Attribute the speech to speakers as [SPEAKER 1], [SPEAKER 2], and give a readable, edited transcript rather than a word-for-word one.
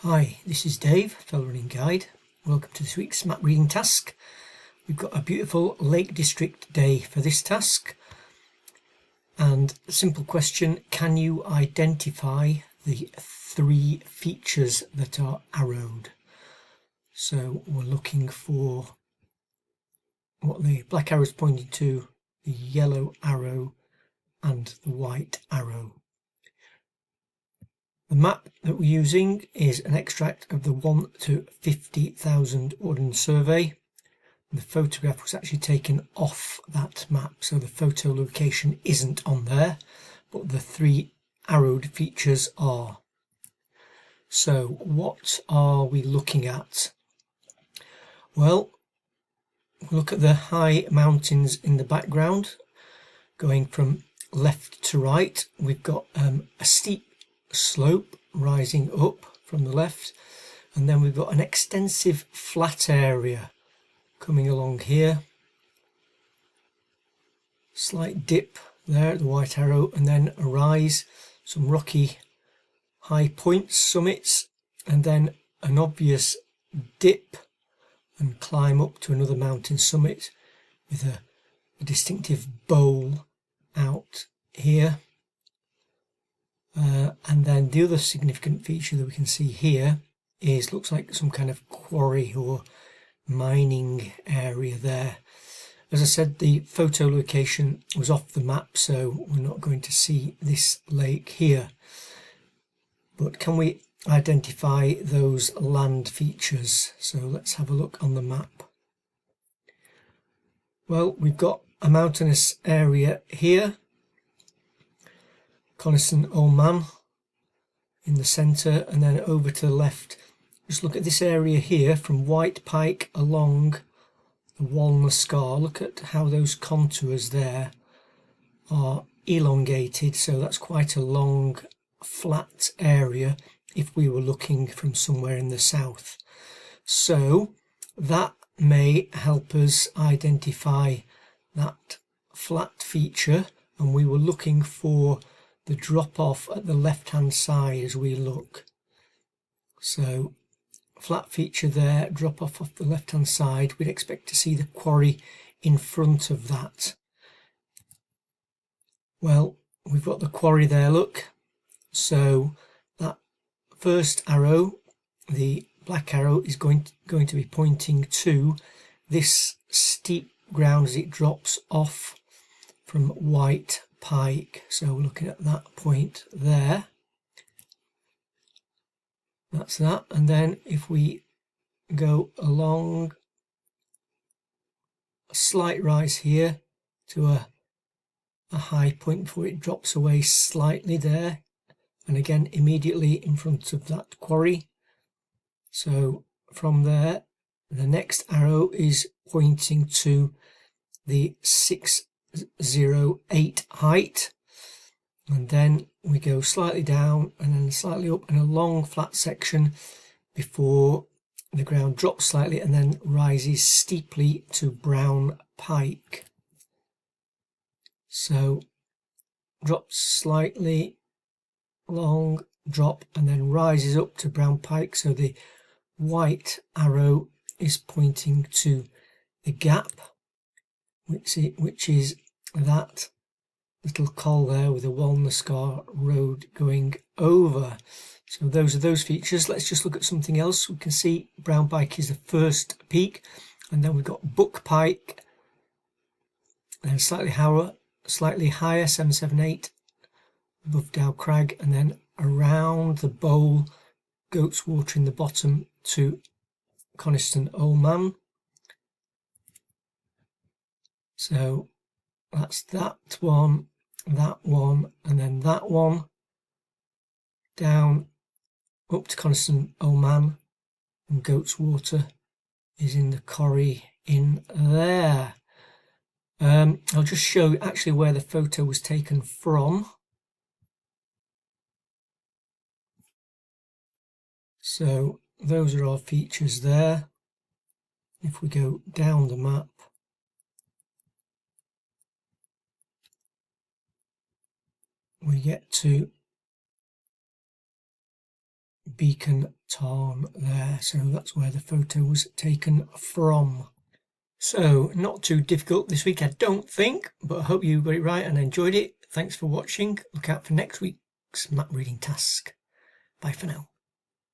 [SPEAKER 1] Hi, this is Dave, Fellow Running Guide. Welcome to this week's map reading task. We've got a beautiful Lake District day for this task. And a simple question, can you identify the three features that are arrowed? So we're looking for what the black arrow is pointing to, the yellow arrow and the white arrow. The map that we're using is an extract of the 1 to 50,000 Ordnance Survey. The photograph was actually taken off that map, so the photo location isn't on there, but the three arrowed features are. So what are we looking at? Well, look at the high mountains in the background. Going from left to right, we've got a steep slope rising up from the left, and then we've got an extensive flat area coming along here, slight dip there at the white arrow, and then a rise, some rocky high points, summits, and then an obvious dip and climb up to another mountain summit with a distinctive bowl out here. And then the other significant feature that we can see here is, looks like some kind of quarry or mining area there. As I said, the photo location was off the map, so we're not going to see this lake here. But can we identify those land features? So let's have a look on the map. Well, we've got a mountainous area here, Coniston Old Man in the centre, and then over to the left. Just look at this area here from White Pike along the Walna Scar. Look at how those contours there are elongated, so that's quite a long flat area if we were looking from somewhere in the south. So that may help us identify that flat feature, and we were looking for the drop off at the left hand side as we look. So flat feature there, drop off the left hand side. We'd expect to see the quarry in front of that. Well, we've got the quarry there, look. So that first arrow, the black arrow, is going to be pointing to this steep ground as it drops off from White Pike. So we're looking at that point there. That's that. And then if we go along a slight rise here to a high point before it drops away slightly there, and again immediately in front of that quarry. So from there, the next arrow is pointing to the 608 height, and then we go slightly down and then slightly up in a long flat section before the ground drops slightly and then rises steeply to Brown Pike. So drops slightly, long drop, and then rises up to Brown Pike. So the white arrow is pointing to the gap, which is that little col there with a Walna Scar road going over. So those are those features. Let's just look at something else. We can see Brown Pike is the first peak, and then we've got Buck Pike, then slightly higher 778 above Dow Crag, and then around the bowl, Goat's Water in the bottom to Coniston Old Man. So that's that one, and then that one down up to Coniston Old Man, and Goat's Water is in the corrie in there. I'll just show you actually where the photo was taken from. So those are our features there. If we go down the map, we get to Beacon Tarn there, so that's where the photo was taken from. So not too difficult this week, I don't think, but I hope you got it right and enjoyed it. Thanks for watching. Look out for next week's map reading task. Bye for now.